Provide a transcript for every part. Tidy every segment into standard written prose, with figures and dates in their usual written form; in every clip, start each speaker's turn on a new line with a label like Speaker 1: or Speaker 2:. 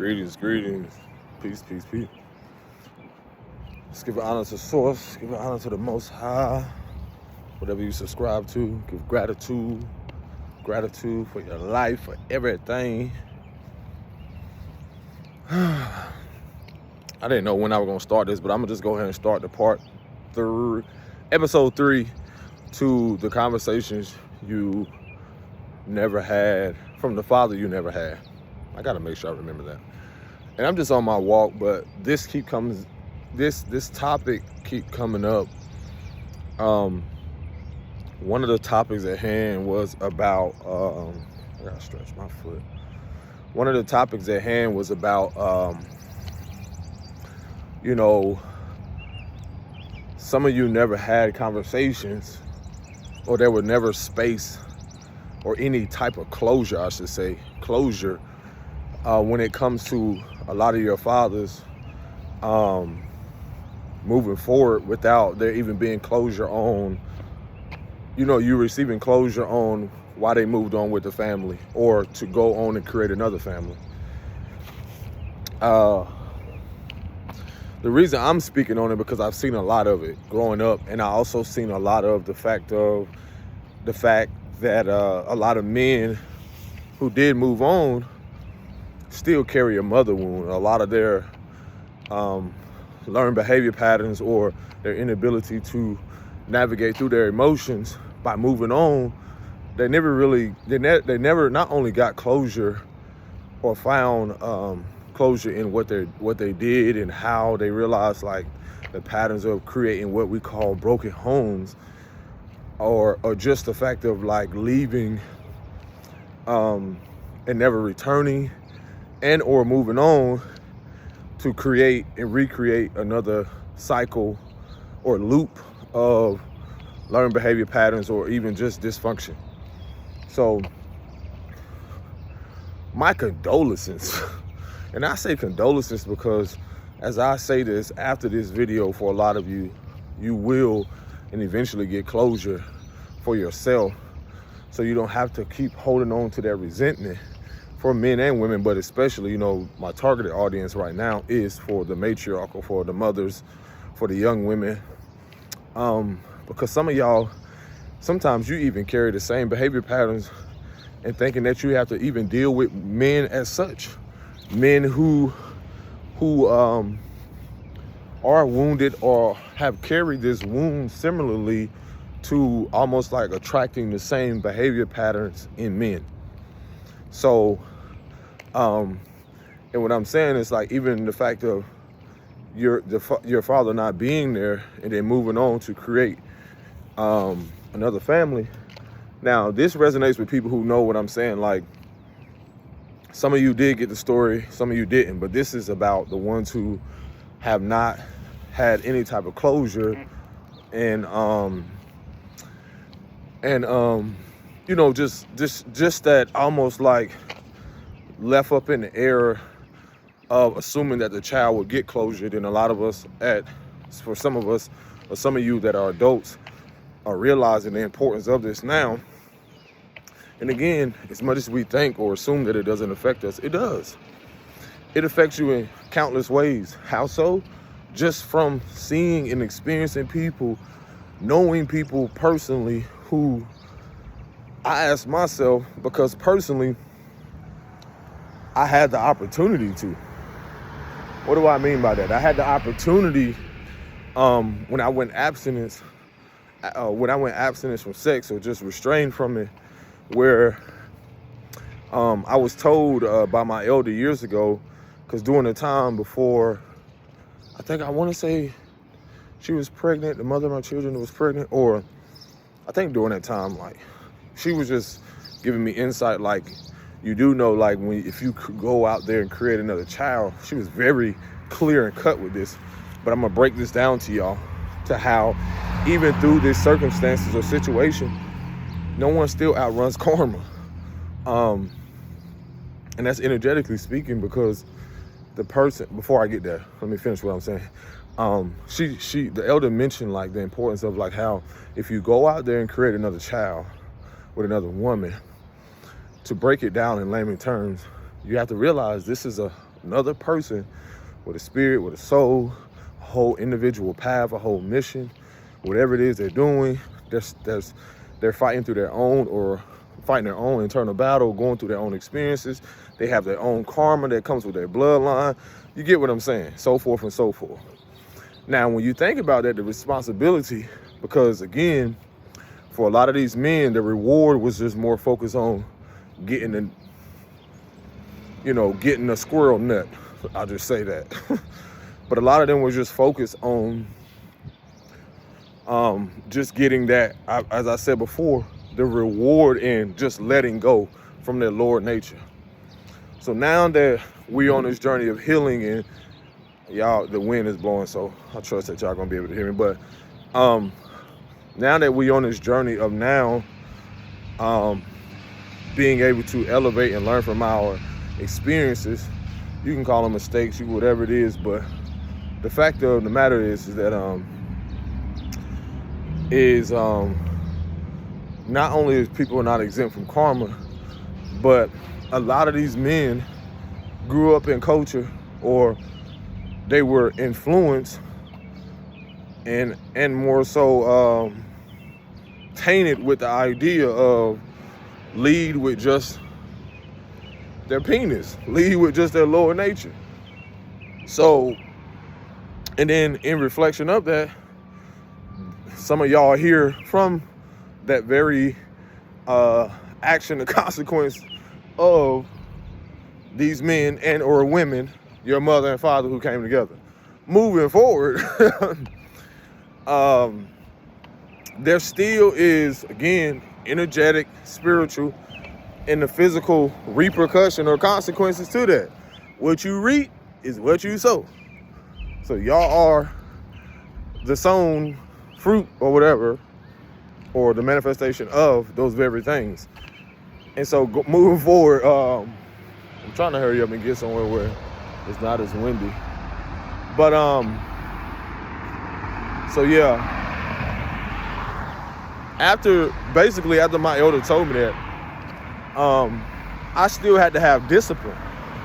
Speaker 1: Greetings, greetings. Peace, peace, peace. Let's give honor to Source. Give honor to the Most High. Whatever you subscribe to, give gratitude. Gratitude for your life, for everything. I didn't know when I was going to start this, but I'm going to just go ahead and start episode 3 to the conversations you never had from the father you never had. I got to make sure I remember that. And I'm just on my walk, but this topic keep coming up. One of the topics at hand was about, I gotta stretch my foot. One of the topics at hand was about, some of you never had conversations, or there was never space or any type of closure, I should say, when it comes to a lot of your fathers moving forward without there even being closure on, you receiving closure on why they moved on with the family or to go on and create another family. The reason I'm speaking on it because I've seen a lot of it growing up, and I also seen a lot of the fact that a lot of men who did move on still carry a mother wound. A lot of their learned behavior patterns or their inability to navigate through their emotions by moving on, they never not only got closure or found closure in what they did and how they realized like the patterns of creating what we call broken homes, or just the fact of like leaving and never returning and or moving on to create and recreate another cycle or loop of learned behavior patterns or even just dysfunction. So my condolences, and I say condolences because as I say this after this video, for a lot of you, you will and eventually get closure for yourself, so you don't have to keep holding on to that resentment for men and women, but especially, my targeted audience right now is for the matriarchal, for the mothers, for the young women. Because some of y'all, sometimes you even carry the same behavior patterns and thinking that you have to even deal with men as such. Men who are wounded or have carried this wound similarly to almost like attracting the same behavior patterns in men. So, and what I'm saying is like even the fact of your father not being there and then moving on to create another family. Now, this resonates with people who know what I'm saying. Like, some of you did get the story, some of you didn't, but this is about the ones who have not had any type of closure and just that almost like left up in the air of assuming that the child would get closure. Then a lot of us, for some of us, or some of you that are adults, are realizing the importance of this now. And again, as much as we think or assume that it doesn't affect us, it does. It affects you in countless ways. How so? Just from seeing and experiencing people, knowing people personally who I ask myself, because personally, I had the opportunity to. What do I mean by that? I had the opportunity when I went abstinence from sex or just restrained from it, where I was told by my elder years ago, because during the time before, I want to say she was pregnant, the mother of my children was pregnant, or I think during that time, like, she was just giving me insight, like, you do know, like, if you could go out there and create another child. She was very clear and cut with this, but I'm gonna break this down to y'all, to how even through this circumstances or situation, no one still outruns karma. And that's energetically speaking, because the person, before I get there, let me finish what I'm saying. The elder mentioned like the importance of like how if you go out there and create another child with another woman, to break it down in layman terms, you have to realize this is a another person with a spirit, with a soul, a whole individual path, a whole mission, whatever it is they're doing. They're fighting through their own or fighting their own internal battle, going through their own experiences. They have their own karma that comes with their bloodline. You get what I'm saying? So forth and so forth. Now, when you think about that, the responsibility, because again, for a lot of these men, the reward was just more focused on getting a squirrel nut. I'll just say that. But a lot of them was just focused on just getting that, as I said before, the reward in just letting go from their lower nature. So now that we on this journey of healing, and y'all, the wind is blowing, so I trust that y'all gonna be able to hear me. But now that we on this journey of being able to elevate and learn from our experiences, you can call them mistakes, whatever it is, but the fact of the matter is that not only is people not exempt from karma, but a lot of these men grew up in culture, or they were influenced and more so tainted with the idea of lead with just their penis, lead with just their lower nature. So, and then in reflection of that, some of y'all hear from that very action and consequence of these men and or women, your mother and father who came together. Moving forward, there still is, again, energetic, spiritual, and the physical repercussion or consequences to that. What you reap is what you sow. So y'all are the sown fruit or whatever, or the manifestation of those very things. And so moving forward, I'm trying to hurry up and get somewhere where it's not as windy. But so yeah, after my elder told me that, I still had to have discipline,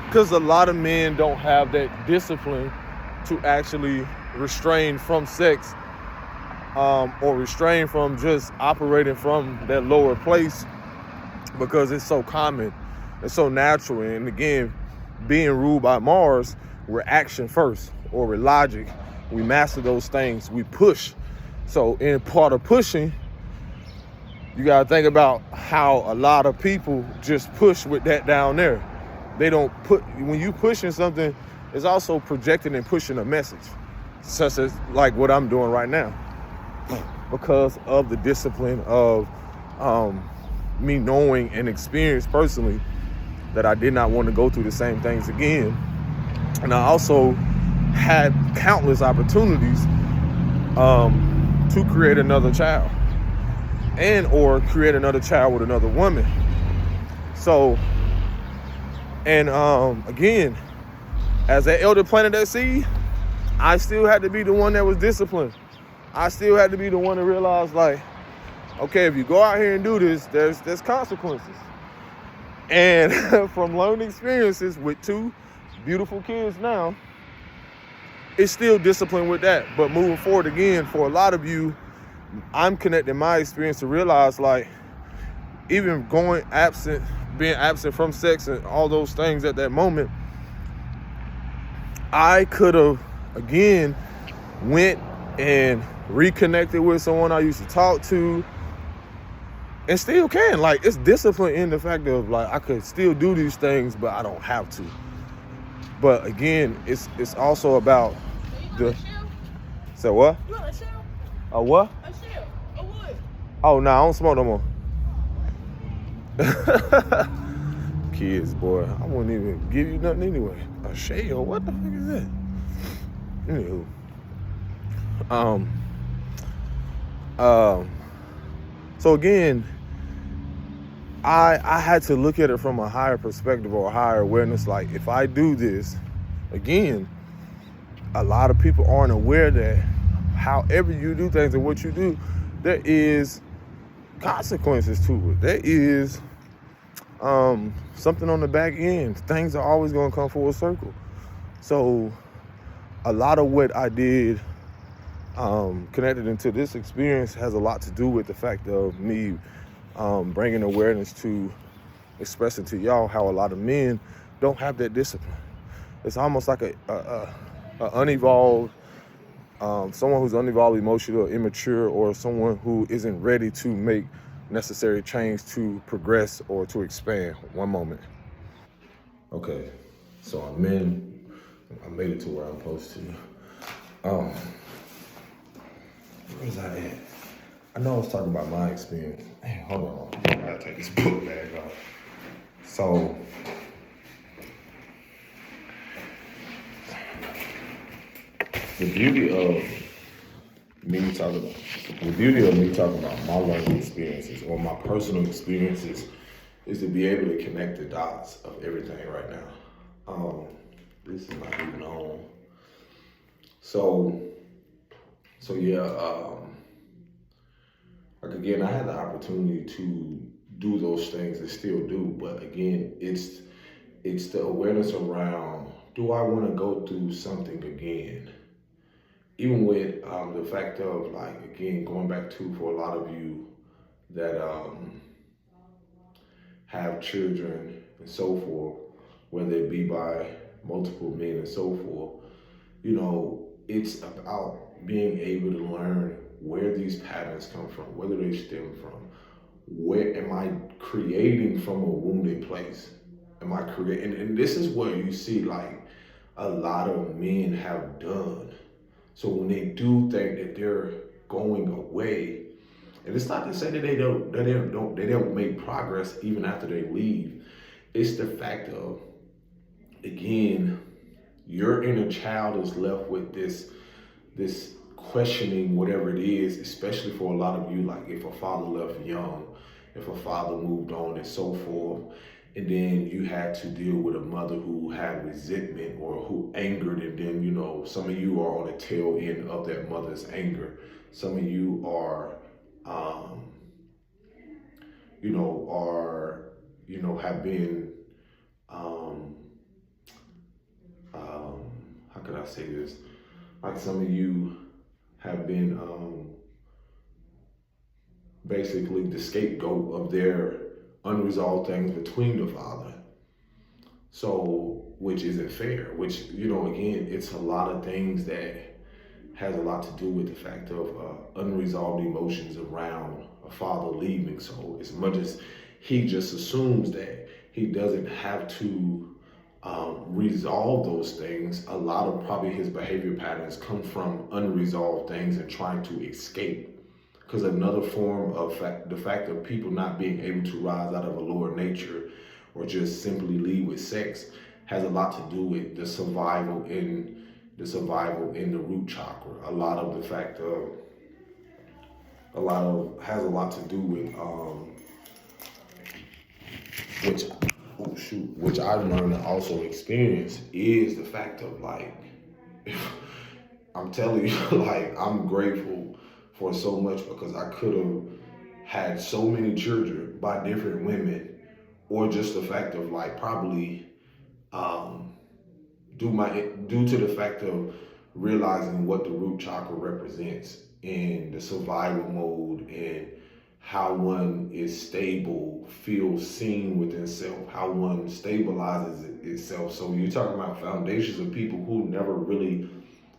Speaker 1: because a lot of men don't have that discipline to actually restrain from sex, or restrain from just operating from that lower place, because it's so common, it's so natural. And again, being ruled by Mars, we're action first, or we're logic. We master those things, we push. So in part of pushing, you gotta think about how a lot of people just push with that down there. They don't when you pushing something, it's also projecting and pushing a message, such as like what I'm doing right now, because of the discipline of me knowing and experience personally that I did not want to go through the same things again. And I also had countless opportunities to create another child, and or create another child with another woman. So, and again, as that elder planted that seed, I still had to be the one that was disciplined. I still had to be the one to realize, like, okay, if you go out here and do this, there's consequences. And from learning experiences with 2 beautiful kids now, it's still discipline with that. But moving forward, again, for a lot of you, I'm connecting my experience to realize, like, even being absent from sex and all those things at that moment, I could have, again, went and reconnected with someone I used to talk to, and still can. Like, it's discipline in the fact of, like, I could still do these things, but I don't have to. But again, it's also about the. So what? You want a shell? A what? A shell. A wood. Oh no, I don't smoke no more. Kids, boy, I wouldn't even give you nothing anyway. A shell? What the fuck is that? Anywho, so again, I had to look at it from a higher perspective or a higher awareness. Like, if I do this, again, a lot of people aren't aware that however you do things and what you do, there is consequences to it. There is something on the back end. Things are always going to come full circle. So a lot of what I did connected into this experience has a lot to do with the fact of me bringing awareness to expressing to y'all how a lot of men don't have that discipline. It's almost like a unevolved, someone who's unevolved, emotional, immature, or someone who isn't ready to make necessary change to progress or to expand. One moment. Okay, so I made it to where I'm supposed to. Um, where was I at? I know I was talking about my experience. Hey, hold on. I gotta take this book bag off. So, the beauty of me talking about my learning experiences or my personal experiences is to be able to connect the dots of everything right now. This is not even on. So yeah, like again, I had the opportunity to do those things and still do, but again, it's the awareness around, do I want to go through something again? Even with the fact of, like, again, going back to, for a lot of you that have children and so forth, whether it be by multiple men and so forth, it's about being able to learn where these patterns come from, whether they stem from, where am I creating from a wounded place? Am I creating? And this is what you see, like, a lot of men have done. So when they do think that they're going away, and it's not to say that they don't make progress even after they leave. It's the fact of, again, your inner child is left with this questioning whatever it is, especially for a lot of you, like if a father left young, if a father moved on and so forth, and then you had to deal with a mother who had resentment or who angered, and then some of you are on the tail end of that mother's anger. Some of you are have been how could I say this? Like, some of you have been basically the scapegoat of their unresolved things between the father. So, which isn't fair, which, again, it's a lot of things that has a lot to do with the fact of unresolved emotions around a father leaving. So as much as he just assumes that he doesn't have to resolve those things, a lot of probably his behavior patterns come from unresolved things and trying to escape. Because another form of the fact of people not being able to rise out of a lower nature or just simply lead with sex has a lot to do with the survival in the root chakra. Has a lot to do with which I've learned and also experienced, is the fact of, like, I'm telling you, like, I'm grateful for so much, because I could have had so many children by different women, or just the fact of, like, probably due to the fact of realizing what the root chakra represents in the survival mode, and how one is stable, feels seen within self, how one stabilizes itself. So you're talking about foundations of people who never really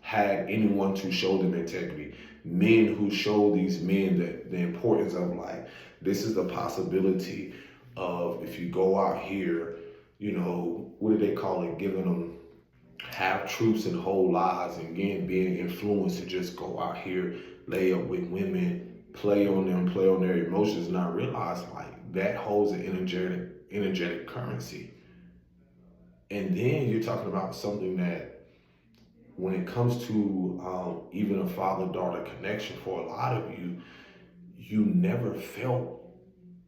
Speaker 1: had anyone to show them integrity. Men who show these men the importance of, like, this is the possibility of, if you go out here, what do they call it? Giving them half truths and whole lies, and again, being influenced to just go out here, lay up with women, play on them, play on their emotions, not realize, like, that holds an energetic currency. And then you're talking about something that, when it comes to even a father-daughter connection, for a lot of you, you never felt,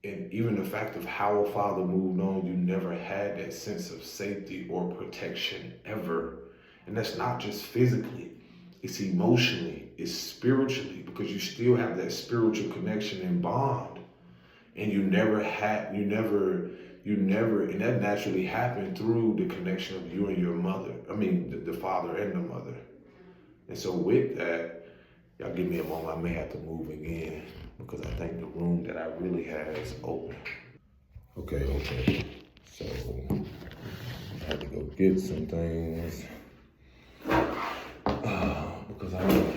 Speaker 1: and even the fact of how a father moved on, you never had that sense of safety or protection ever. And that's not just physically, it's emotionally, it's spiritually, because you still have that spiritual connection and bond. And you never you never, and that naturally happened through the connection of you and your mother. I mean, the father and the mother. And so with that, y'all give me a moment. I may have to move again because I think the room that I really had is open. Okay. So I had to go get some things because I want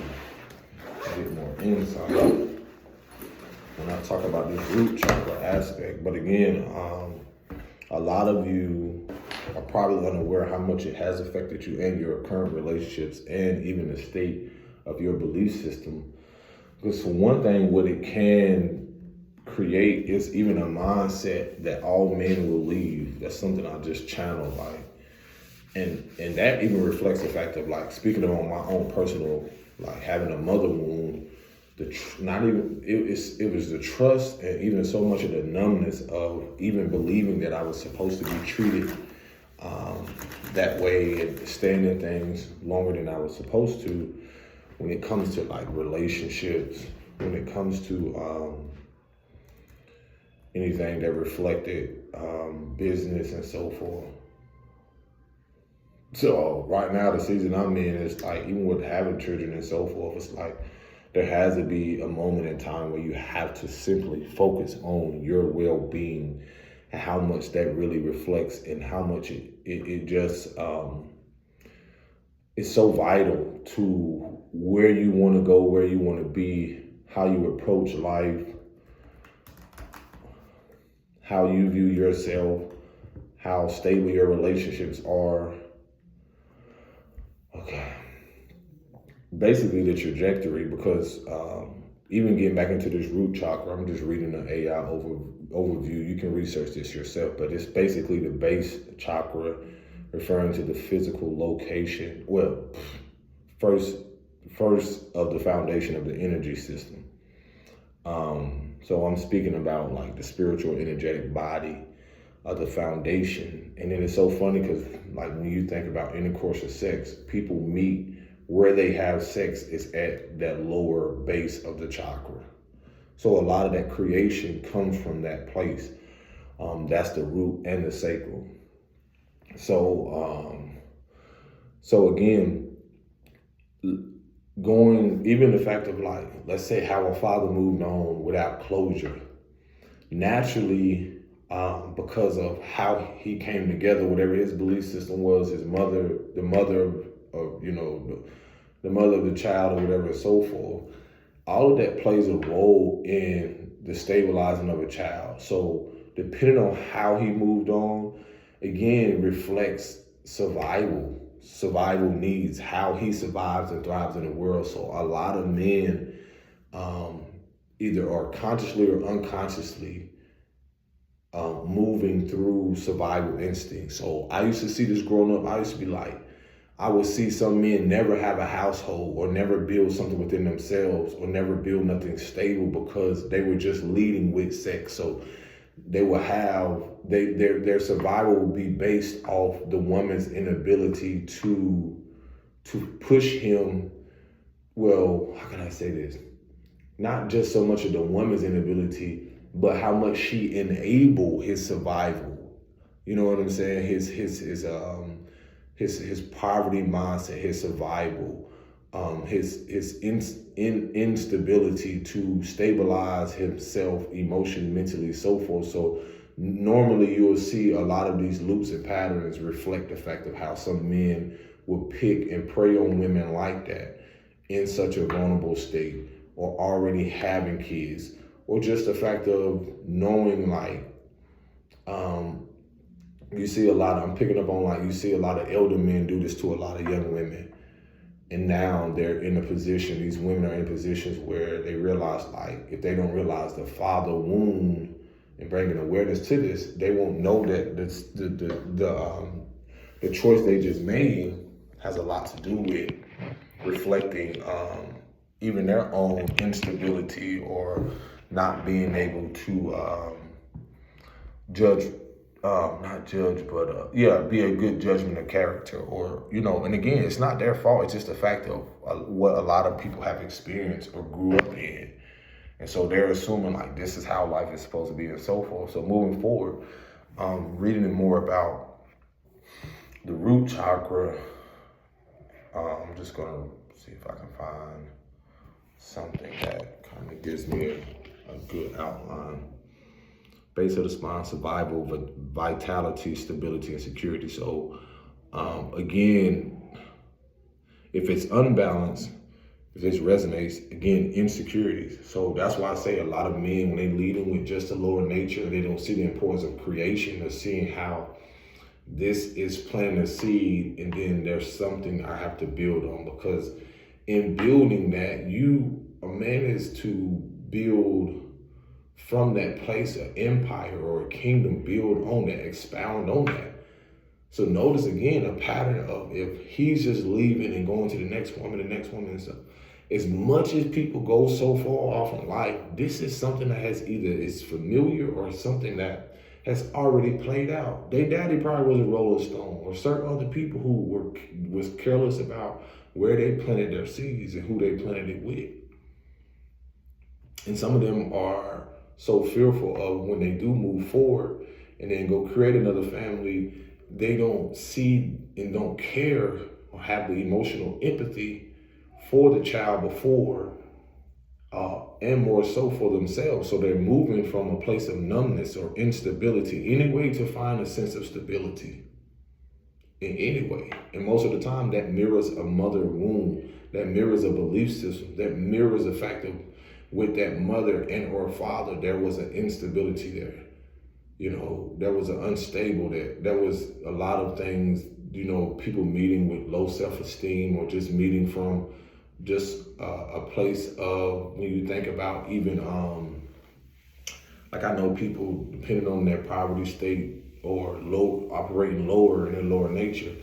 Speaker 1: to get more insight when I talk about this root chakra aspect. But again, a lot of you are probably unaware how much it has affected you and your current relationships and even the state of your belief system. Because for one thing, what it can create is even a mindset that all men will leave. That's something I just channeled, like, and that even reflects the fact of, like, speaking on my own personal, like, having a mother wound. It was the trust and even so much of the numbness of even believing that I was supposed to be treated that way and staying in things longer than I was supposed to when it comes to, like, relationships, when it comes to anything that reflected business and so forth. So right now, the season I'm in is like, even with having children and so forth, it's like there has to be a moment in time where you have to simply focus on your well-being and how much that really reflects and how much it just is so vital to where you want to go, where you want to be, how you approach life, how you view yourself, how stable your relationships are. Okay. Basically the trajectory, because even getting back into this root chakra, I'm just reading the AI overview. You can research this yourself, but it's basically the base chakra, referring to the physical location. Well, first of the foundation of the energy system. So I'm speaking about, like, the spiritual, energetic body of the foundation. And then it's so funny because, like, when you think about intercourse or sex, people meet where they have sex is at that lower base of the chakra. So a lot of that creation comes from that place. That's the root and the sacral. So again, even the fact of, like, let's say how a father moved on without closure, naturally, because of how he came together, whatever his belief system was, his mother, the mother of, the mother of the child or whatever and so forth, all of that plays a role in the stabilizing of a child. So depending on how he moved on, again, reflects survival needs, how he survives and thrives in the world. So a lot of men either are consciously or unconsciously moving through survival instinct. So I used to see this growing up. I used to be like, I would see some men never have a household or never build something within themselves or never build nothing stable because they were just leading with sex. So they will have, their survival will be based off the woman's inability to push him. Well, how can I say this? Not just so much of the woman's inability, but how much she enabled his survival. You know what I'm saying? His poverty mindset, his survival, his instability to stabilize himself emotionally, mentally, so forth. So normally you will see a lot of these loops and patterns reflect the fact of how some men will pick and prey on women like that in such a vulnerable state, or already having kids, or just the fact of knowing, like, you see a lot of, I'm picking up on, like, you see a lot of elder men do this to a lot of young women. And now they're in a position, these women are in positions where they realize, like, if they don't realize the father wound and bringing awareness to this, they won't know that the choice they just made has a lot to do with reflecting even their own instability or not being able to be a good judgment of character, or, and again, it's not their fault. It's just the fact of what a lot of people have experienced or grew up in. And so they're assuming, like, this is how life is supposed to be and so forth. So moving forward, reading more about the root chakra. I'm just gonna see if I can find something that kind of gives me a good outline. Base of the spine, survival, vitality, stability, and security. So again, if it's unbalanced, if this resonates, again, insecurities. So that's why I say a lot of men, when they leading with just a lower nature, they don't see the importance of creation or seeing how this is planting a seed, and then there's something I have to build on. Because in building that, a man is to build from that place an empire or a kingdom, build on that, expound on that. So notice again a pattern of, if he's just leaving and going to the next woman and stuff, as much as people go so far off in life, this is something that has either is familiar or something that has already played out. Their daddy probably was a Rolling Stone, or certain other people who was careless about where they planted their seeds and who they planted it with. And some of them are so fearful of when they do move forward and then go create another family, they don't see and don't care or have the emotional empathy for the child before, and more so for themselves. So they're moving from a place of numbness or instability, any way to find a sense of stability in any way. And most of the time that mirrors a mother wound, that mirrors a belief system, that mirrors the fact of with that mother and or father, there was an instability there. There was an unstable there was a lot of things, people meeting with low self-esteem, or just meeting from just a place of, when you think about even, like I know people, depending on their poverty state or operating lower in their lower nature,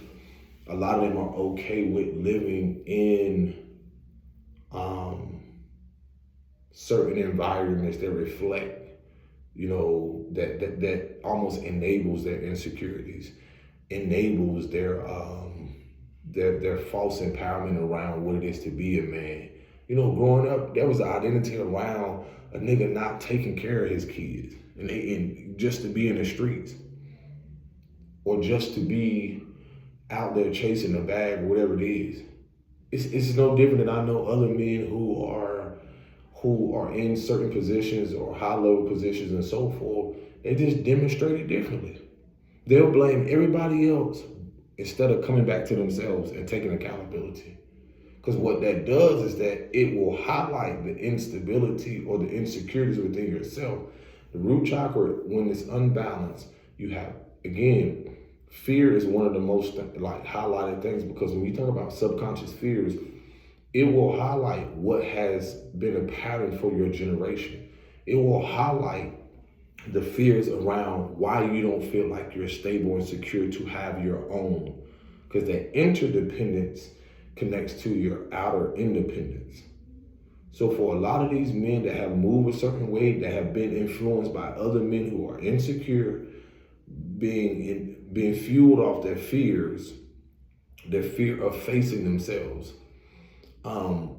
Speaker 1: a lot of them are okay with living in certain environments that reflect, that almost enables their insecurities, enables their false empowerment around what it is to be a man. Growing up, there was an identity around a nigga not taking care of his kids, and just to be in the streets, or just to be out there chasing a bag or whatever it is. It's no different than I know other men who are in certain positions or high-level positions and so forth. They just demonstrate it differently. They'll blame everybody else instead of coming back to themselves and taking accountability. Because what that does is that it will highlight the instability or the insecurities within yourself. The root chakra, when it's unbalanced, you have, again, fear is one of the most highlighted things, because when we talk about subconscious fears, it will highlight what has been a pattern for your generation. It will highlight the fears around why you don't feel like you're stable and secure to have your own, because that interdependence connects to your outer independence. So for a lot of these men that have moved a certain way, that have been influenced by other men who are insecure, being fueled off their fears, their fear of facing themselves,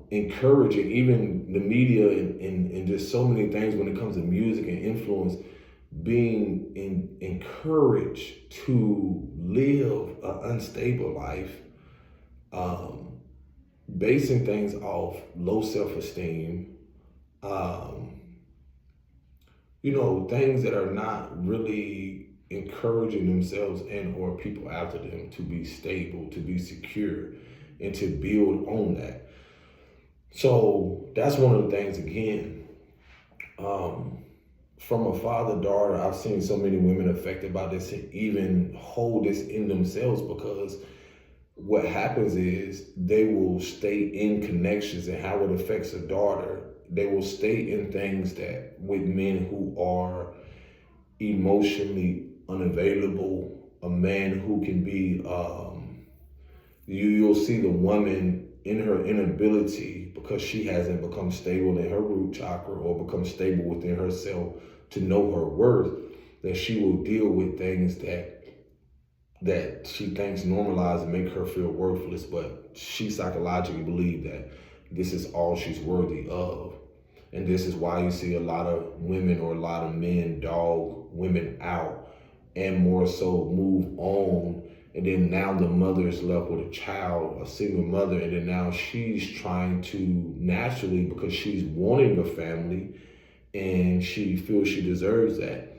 Speaker 1: encouraging even the media and just so many things when it comes to music and influence, being encouraged to live an unstable life, basing things off low self-esteem, things that are not really encouraging themselves and or people after them to be stable, to be secure, and to build on that. So that's one of the things, again, from a father-daughter, I've seen so many women affected by this and even hold this in themselves, because what happens is they will stay in connections, and how it affects a daughter, they will stay in things that with men who are emotionally unavailable, a man who can be, you'll see the woman in her inability, because she hasn't become stable in her root chakra or become stable within herself to know her worth, that she will deal with things that she thinks normalize and make her feel worthless, but she psychologically believes that this is all she's worthy of. And this is why you see a lot of women or a lot of men dog women out and more so move on. And then now the mother is left with a child, a single mother, and then now she's trying to naturally, because she's wanting a family and she feels she deserves that.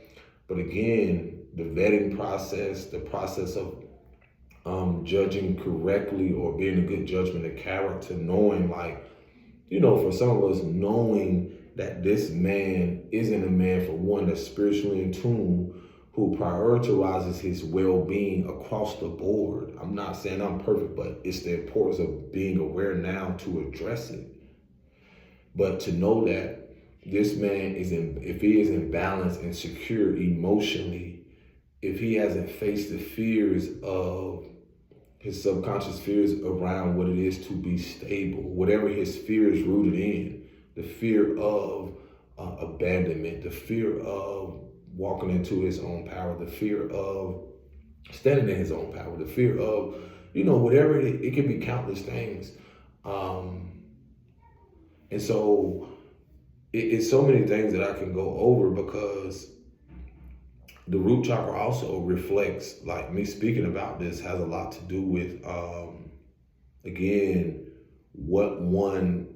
Speaker 1: But again, the vetting process, the process of judging correctly or being a good judgment of character, knowing like, for some of us, knowing that this man isn't a man, for one, that's spiritually in tune, who prioritizes his well-being across the board. I'm not saying I'm perfect, but it's the importance of being aware now to address it. But to know that this man if he is in balance and secure emotionally, if he hasn't faced the fears of his subconscious fears around what it is to be stable, whatever his fear is rooted in, the fear of abandonment, the fear of walking into his own power, the fear of standing in his own power, the fear of, whatever it can be countless things. And so it's so many things that I can go over, because the root chakra also reflects, like me speaking about this has a lot to do with, again, what one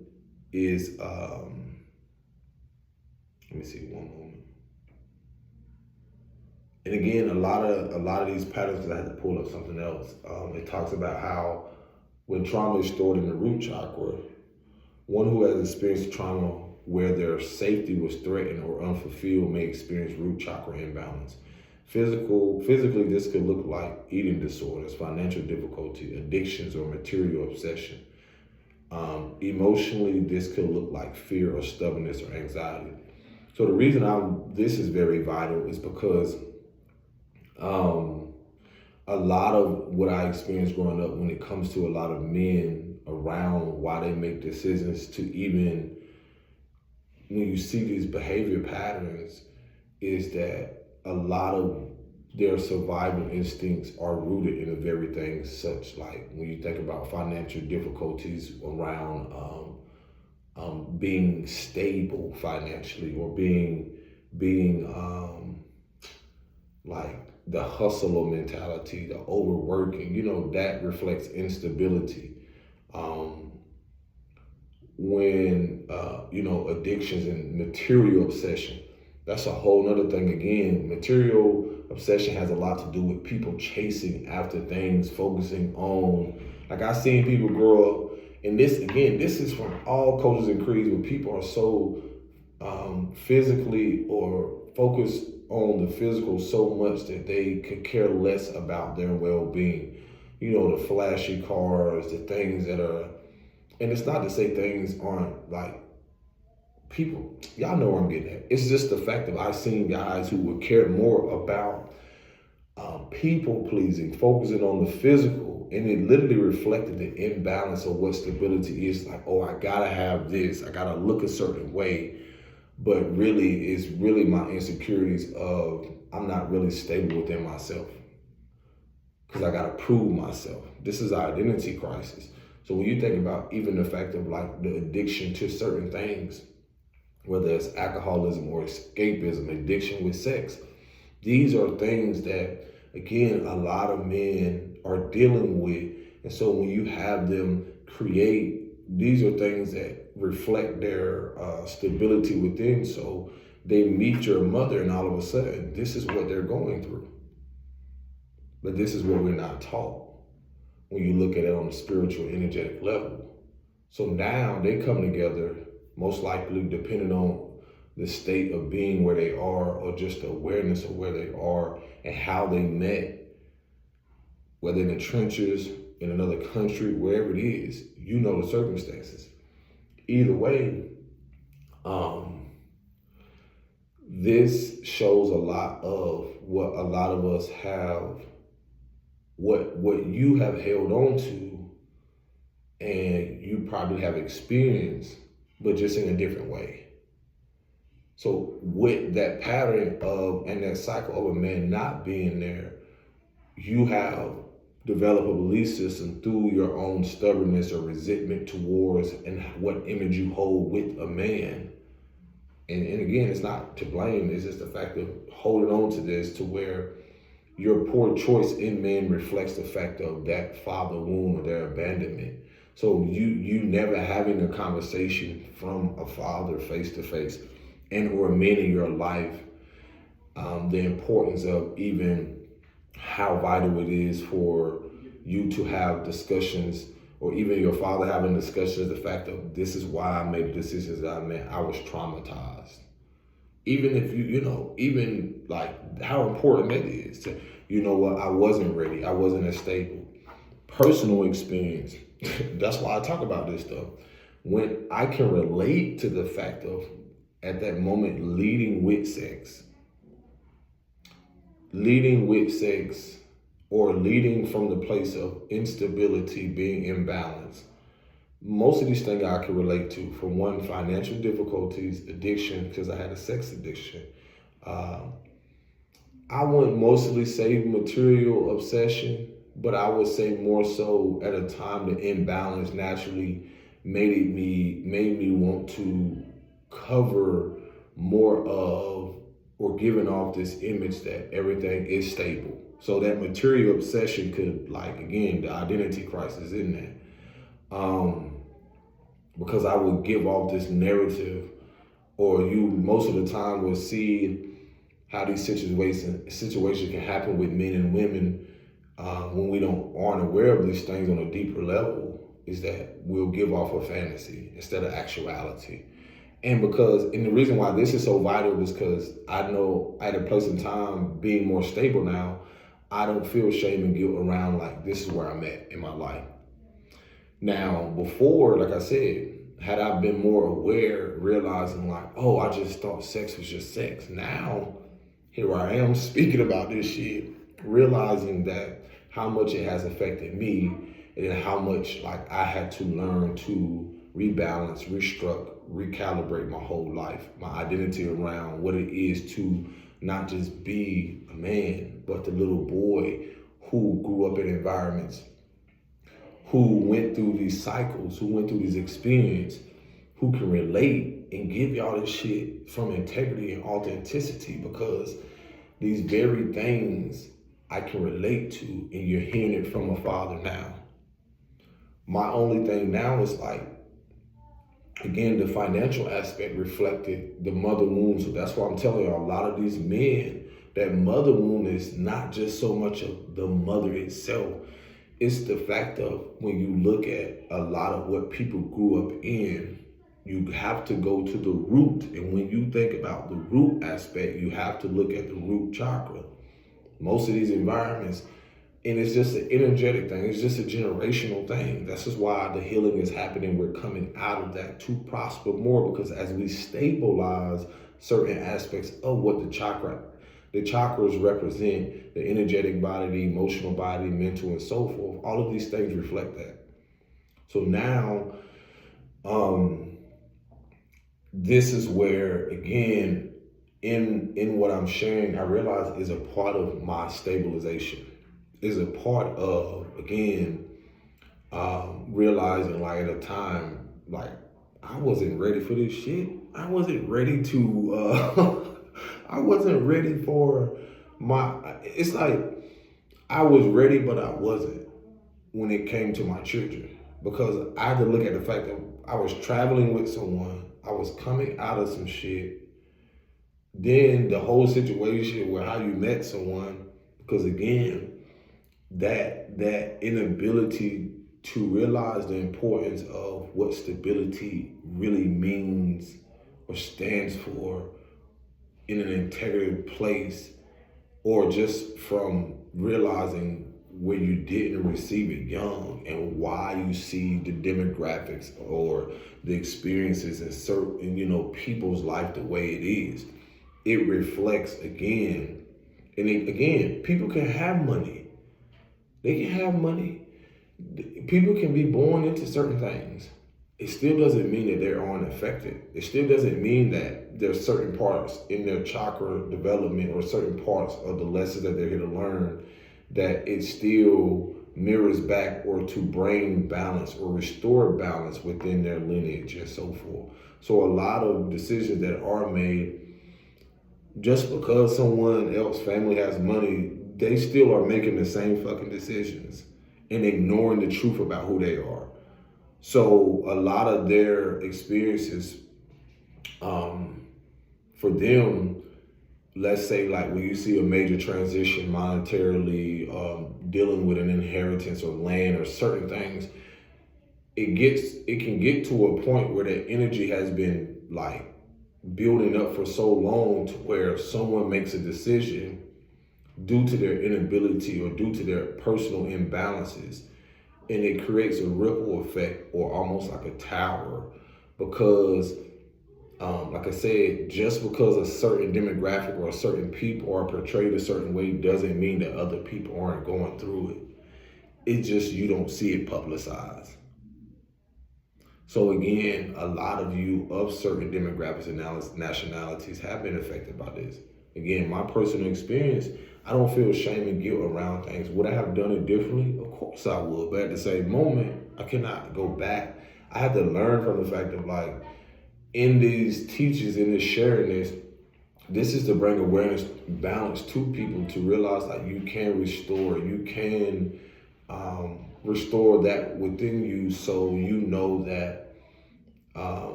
Speaker 1: is, let me see one moment. And again, a lot of these patterns, because I had to pull up something else. It talks about how when trauma is stored in the root chakra, one who has experienced trauma where their safety was threatened or unfulfilled may experience root chakra imbalance. Physically, this could look like eating disorders, financial difficulty, addictions, or material obsession. Emotionally, this could look like fear or stubbornness or anxiety. So the reason this is very vital is because a lot of what I experienced growing up when it comes to a lot of men around why they make decisions to even, when you see these behavior patterns, is that a lot of their survival instincts are rooted in the very things such like when you think about financial difficulties around being stable financially, or being like the hustler mentality, the overworking, that reflects instability. When addictions and material obsession, that's a whole nother thing. Again, material obsession has a lot to do with people chasing after things, focusing on, like I've seen people grow up, and this is from all cultures and creeds, where people are so physically or focused on the physical so much that they could care less about their well-being. The flashy cars, the things that are, and it's not to say things aren't like, people, y'all know where I'm getting at. It's just the fact that I've seen guys who would care more about people pleasing, focusing on the physical, and it literally reflected the imbalance of what stability is. Like, oh, I gotta have this, I gotta look a certain way, but really, it's really my insecurities of I'm not really stable within myself because I gotta prove myself. This is our identity crisis. So when you think about even the fact of like the addiction to certain things, whether it's alcoholism or escapism, addiction with sex, these are things that, again, a lot of men are dealing with. And so when you have them create, these are things that reflect their stability within. So they meet your mother and all of a sudden, this is what they're going through. But this is what we're not taught when you look at it on a spiritual, energetic level. So now they come together, most likely depending on the state of being where they are, or just the awareness of where they are and how they met, whether in the trenches, in another country, wherever it is, the circumstances. Either way, this shows a lot of what a lot of us have, what you have held on to, and you probably have experienced, but just in a different way. So with that pattern of, and that cycle of a man not being there, you have developed a belief system through your own stubbornness or resentment towards and what image you hold with a man. And again, it's not to blame, it's just the fact of holding on to this to where your poor choice in men reflects the fact of that father wound or their abandonment. So you never having a conversation from a father face to face, and or men in your life, the importance of even how vital it is for you to have discussions, or even your father having discussions, the fact of this is why I made the decisions that I made. I was traumatized. Even if even like how important that is to, what, I wasn't ready. I wasn't as stable. Personal experience. That's why I talk about this stuff. When I can relate to the fact of, at that moment, leading with sex, or leading from the place of instability, being imbalanced. Most of these things I can relate to, from one, financial difficulties, addiction, because I had a sex addiction. I wouldn't mostly say material obsession, but I would say more so at a time the imbalance naturally made me want to cover more of, or giving off this image that everything is stable. So that material obsession could, like, again, the identity crisis in that. Because I would give off this narrative, or you most of the time will see how these situations can happen with men and women when we aren't aware of these things on a deeper level, is that we'll give off a fantasy instead of actuality. And the reason why this is so vital is because I know at a place in time, being more stable now, I don't feel shame and guilt around like, this is where I'm at in my life. Now, before, like I said, had I been more aware, realizing like, oh, I just thought sex was just sex. Now, here I am speaking about this shit, realizing that how much it has affected me, and how much like I had to learn to rebalance, recalibrate my whole life, my identity around what it is to not just be a man, but the little boy who grew up in environments, who went through these cycles, who went through these experiences, who can relate and give y'all this shit from integrity and authenticity, because these very things I can relate to, and you're hearing it from a father now. My only thing now is like, again, the financial aspect reflected the mother wound. So that's why I'm telling you, a lot of these men, that mother wound is not just so much of the mother itself. It's the fact of, when you look at a lot of what people grew up in, you have to go to the root. And when you think about the root aspect, you have to look at the root chakra. Most of these environments, and it's just an energetic thing. It's just a generational thing. That's just why the healing is happening. We're coming out of that to prosper more, because as we stabilize certain aspects of what the chakras represent, the energetic body, the emotional body, mental, and so forth. All of these things reflect that. So now, this is where, again, in what I'm sharing, I realize is a part of my stabilization. Is a part of, again, realizing like at a time, like I wasn't ready for this shit. I wasn't ready to, I wasn't ready for it's like I was ready, but I wasn't when it came to my children, because I had to look at the fact that I was traveling with someone, I was coming out of some shit, then the whole situation where how you met someone, because again, that inability to realize the importance of what stability really means or stands for in an integrated place, or just from realizing where you didn't receive it young, and why you see the demographics or the experiences in certain, people's life the way it is. It reflects again, and people can have money. They can have money. People can be born into certain things. It still doesn't mean that they aren't affected. It still doesn't mean that there's certain parts in their chakra development, or certain parts of the lessons that they're here to learn, that it still mirrors back, or to bring balance or restore balance within their lineage and so forth. So a lot of decisions that are made, just because someone else's family has money, they still are making the same fucking decisions and ignoring the truth about who they are. So a lot of their experiences, for them, let's say like when you see a major transition monetarily, dealing with an inheritance or land or certain things, it can get to a point where that energy has been like building up for so long to where someone makes a decision due to their inability or due to their personal imbalances, and it creates a ripple effect or almost like a tower because like I said, just because a certain demographic or a certain people are portrayed a certain way doesn't mean that other people aren't going through it. It's just you don't see it publicized. So again, a lot of you of certain demographics and nationalities have been affected by this. Again, my personal experience, I don't feel shame and guilt around things. Would I have done it differently? Of course I would. But at the same moment, I cannot go back. I had to learn from the fact of like, in these teachings, in this sharing this is to bring awareness, balance to people to realize like you can restore, restore that within you, so you know that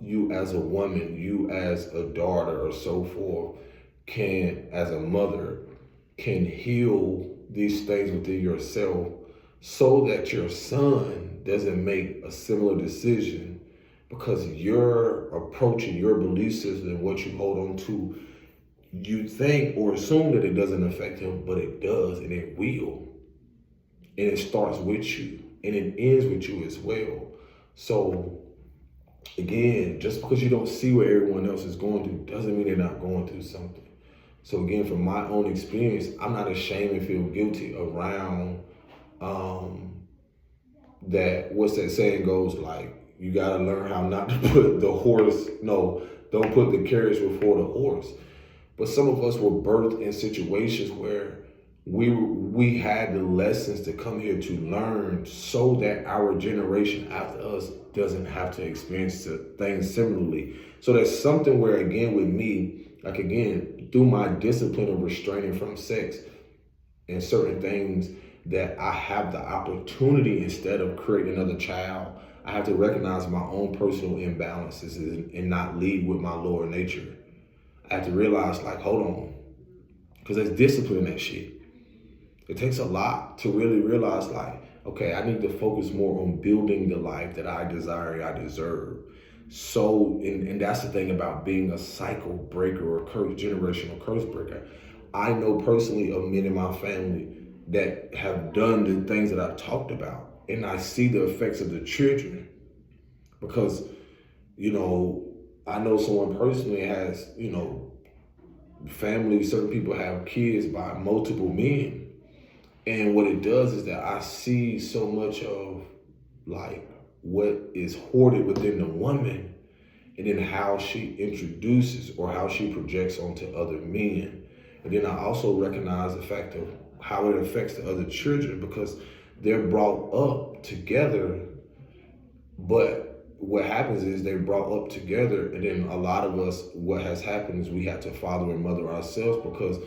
Speaker 1: you as a woman, you as a daughter or so forth, can, as a mother, can heal these things within yourself so that your son doesn't make a similar decision because your approach and your belief system and what you hold on to, you think or assume that it doesn't affect him, but it does, and it will. And it starts with you, and it ends with you as well. So again, just because you don't see what everyone else is going through doesn't mean they're not going through something. So again, from my own experience, I'm not ashamed and feel guilty around that. What's that saying goes like, you gotta learn how not to put the horse, no, don't put the carriage before the horse. But some of us were birthed in situations where we had the lessons to come here to learn so that our generation after us doesn't have to experience things similarly. So there's something where, again, with me, like again, through my discipline of restraining from sex and certain things, that I have the opportunity, instead of creating another child, I have to recognize my own personal imbalances and not lead with my lower nature. I have to realize, like, hold on, because there's discipline in that shit. It takes a lot to really realize, like, okay, I need to focus more on building the life that I desire, I deserve. So, and that's the thing about being a cycle breaker or generational curse breaker. I know personally of men in my family that have done the things that I've talked about. And I see the effects of the children because, I know someone personally has, family, certain people have kids by multiple men. And what it does is that I see so much of like what is hoarded within the woman and then how she introduces or how she projects onto other men. And then I also recognize the fact of how it affects the other children because they're brought up together, but what happens is they're brought up together, and then a lot of us, what has happened is we have to father and mother ourselves because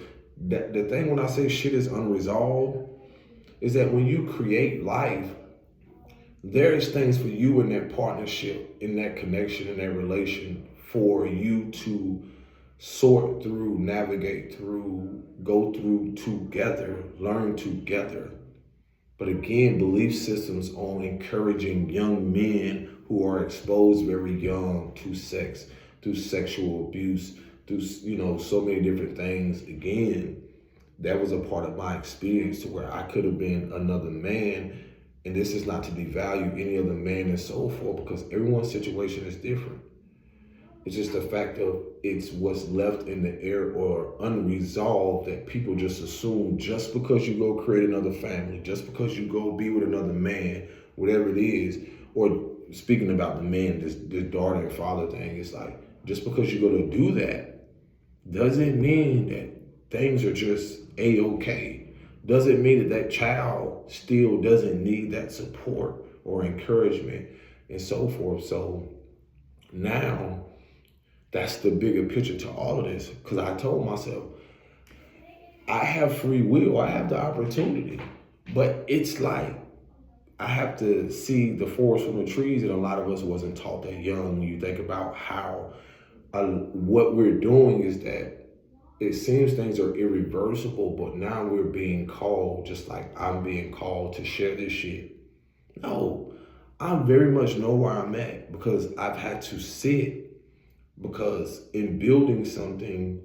Speaker 1: the thing when I say shit is unresolved is that when you create life, there's things for you in that partnership, in that connection, in that relation for you to sort through, navigate through, go through together, learn together. But again, belief systems on encouraging young men who are exposed very young to sex, through sexual abuse, through, so many different things. Again, that was a part of my experience to where I could have been another man. And this is not to devalue any other man and so forth because everyone's situation is different. It's just the fact of it's what's left in the air or unresolved that people just assume just because you go create another family, just because you go be with another man, whatever it is, or speaking about the man, this daughter and father thing, it's like just because you go to do that doesn't mean that things are just A-okay. Doesn't mean that child still doesn't need that support or encouragement and so forth. So now, that's the bigger picture to all of this. Because I told myself,
Speaker 2: I have free will. I have the opportunity. But it's like I have to see the forest from the trees, and a lot of us wasn't taught that young. When you think about how what we're doing is that it seems things are irreversible, but now we're being called, just like I'm being called to share this shit. No, I very much know where I'm at because I've had to sit. Because in building something,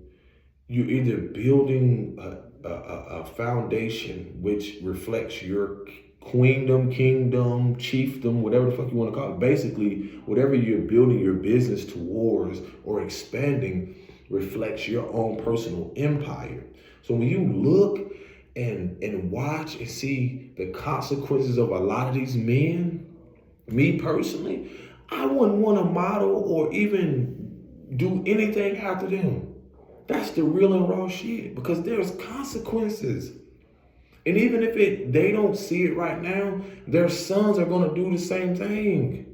Speaker 2: you're either building a foundation which reflects your queendom, kingdom, chiefdom, whatever the fuck you want to call it. Basically, whatever you're building your business towards or expanding reflects your own personal empire. So when you look and watch and see the consequences of a lot of these men, me personally, I wouldn't want to model or even do anything after them. That's the real and raw shit because there's consequences. And even if they don't see it right now, their sons are going to do the same thing.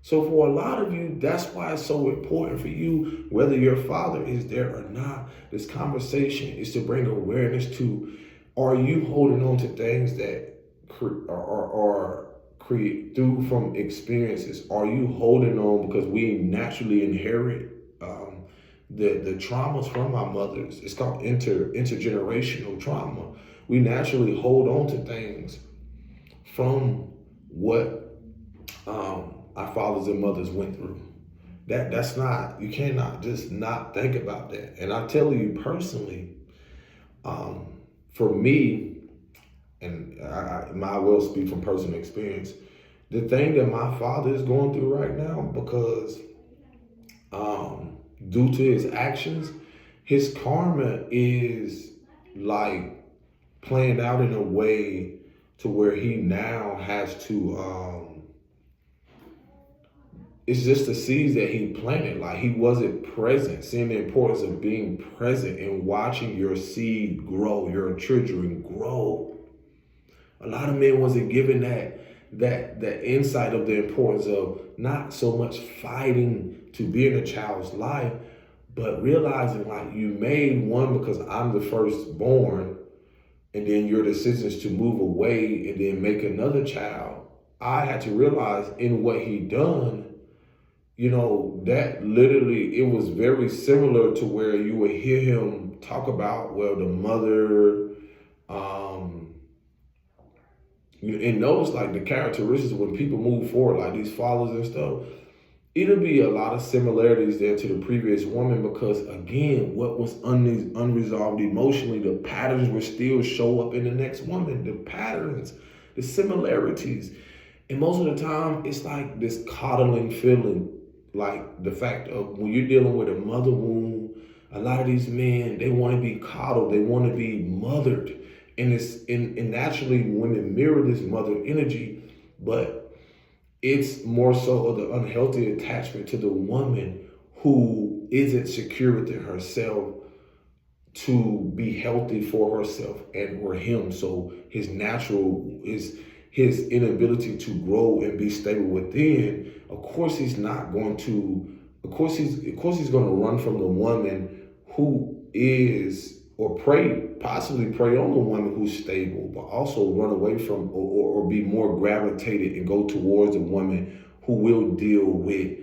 Speaker 2: So for a lot of you, that's why it's so important for you, whether your father is there or not, this conversation is to bring awareness to, are you holding on to things that are create through from experiences? Are you holding on because we naturally inherit the traumas from our mothers? It's called intergenerational trauma. We naturally hold on to things from what our fathers and mothers went through. That's not, you cannot just not think about that. And I tell you personally, for me, and I might well speak from personal experience, the thing that my father is going through right now, because due to his actions, his karma is like planned out in a way to where he now has to it's just the seeds that he planted. Like he wasn't present, seeing the importance of being present and watching your seed grow, your children grow. A lot of men wasn't given that insight of the importance of not so much fighting to be in a child's life, but realizing like you made one because I'm the firstborn, and then your decisions to move away and then make another child. I had to realize in what he done, that literally, it was very similar to where you would hear him talk about, well, the mother, and notice like the characteristics when people move forward, like these fathers and stuff, it'll be a lot of similarities there to the previous woman because, again, what was unresolved emotionally, the patterns will still show up in the next woman, the patterns, the similarities. And most of the time, it's like this coddling feeling. Like the fact of when you're dealing with a mother wound, a lot of these men, they want to be coddled, they want to be mothered. And naturally women mirror this mother energy, but it's more so of the unhealthy attachment to the woman who isn't secure within herself to be healthy for herself and or him. So his inability to grow and be stable within, of course he's not going to, of course he's going to run from the woman who is, or possibly prey on the woman who's stable, but also run away from or be more gravitated and go towards a woman who will deal with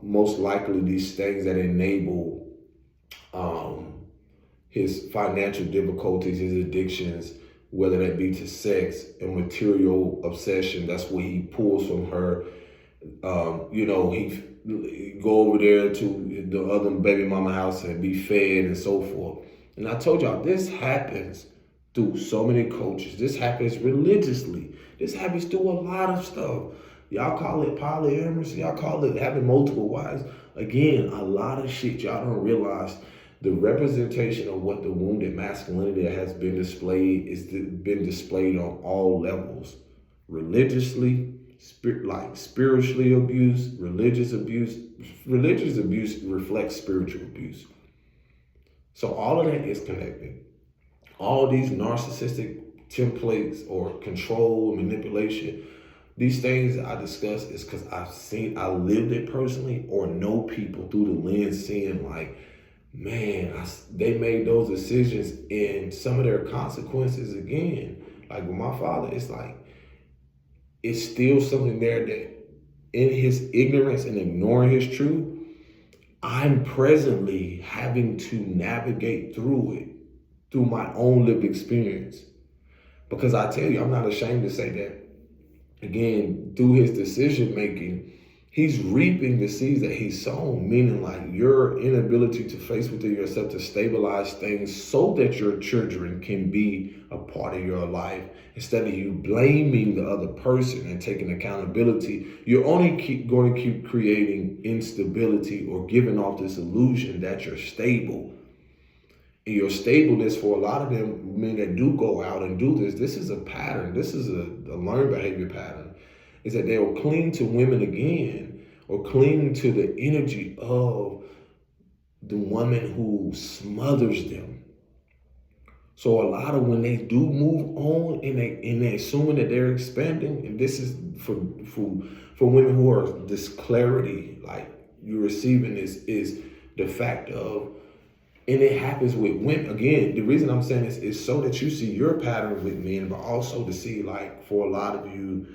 Speaker 2: most likely these things that enable his financial difficulties, his addictions, whether that be to sex and material obsession. That's what he pulls from her. He go over there to the other baby mama house and be fed and so forth. And I told y'all, this happens through so many cultures. This happens religiously. This happens through a lot of stuff. Y'all call it polyamorous. Y'all call it having multiple wives. Again, a lot of shit y'all don't realize. The representation of what the wounded masculinity that has been displayed been displayed on all levels, religiously, spiritually abuse, religious abuse. Religious abuse reflects spiritual abuse. So all of that is connected. All these narcissistic templates or control, manipulation, these things I discuss is because I lived it personally or know people through the lens seeing like man, they made those decisions, and some of their consequences again. Like with my father, it's like it's still something there that in his ignorance and ignoring his truth, I'm presently having to navigate through it through my own lived experience. Because I tell you, I'm not ashamed to say that, again, through his decision making, he's reaping the seeds that he's sown, meaning like your inability to face within yourself to stabilize things so that your children can be a part of your life. Instead of you blaming the other person and taking accountability, you're only going to keep creating instability or giving off this illusion that you're stable. And your stableness for a lot of them men that do go out and do this is a pattern. This is a learned behavior pattern. Is that they'll cling to women again or cling to the energy of the woman who smothers them. So a lot of when they do move on and they assuming that they're expanding, and this is for women who are this clarity, like you're receiving is the fact of, and it happens with women. Again, the reason I'm saying this is so that you see your pattern with men, but also to see, like, for a lot of you,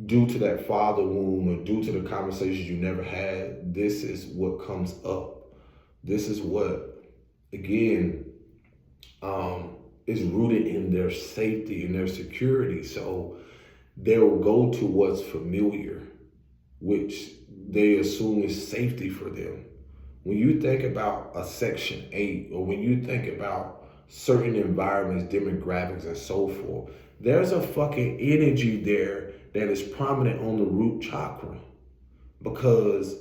Speaker 2: due to that father wound or due to the conversations you never had, this is what comes up. This is what, again, is rooted in their safety and their security. So they'll go to what's familiar, which they assume is safety for them. When you think about a Section 8, or when you think about certain environments, demographics, and so forth, there's a fucking energy there that is prominent on the root chakra. Because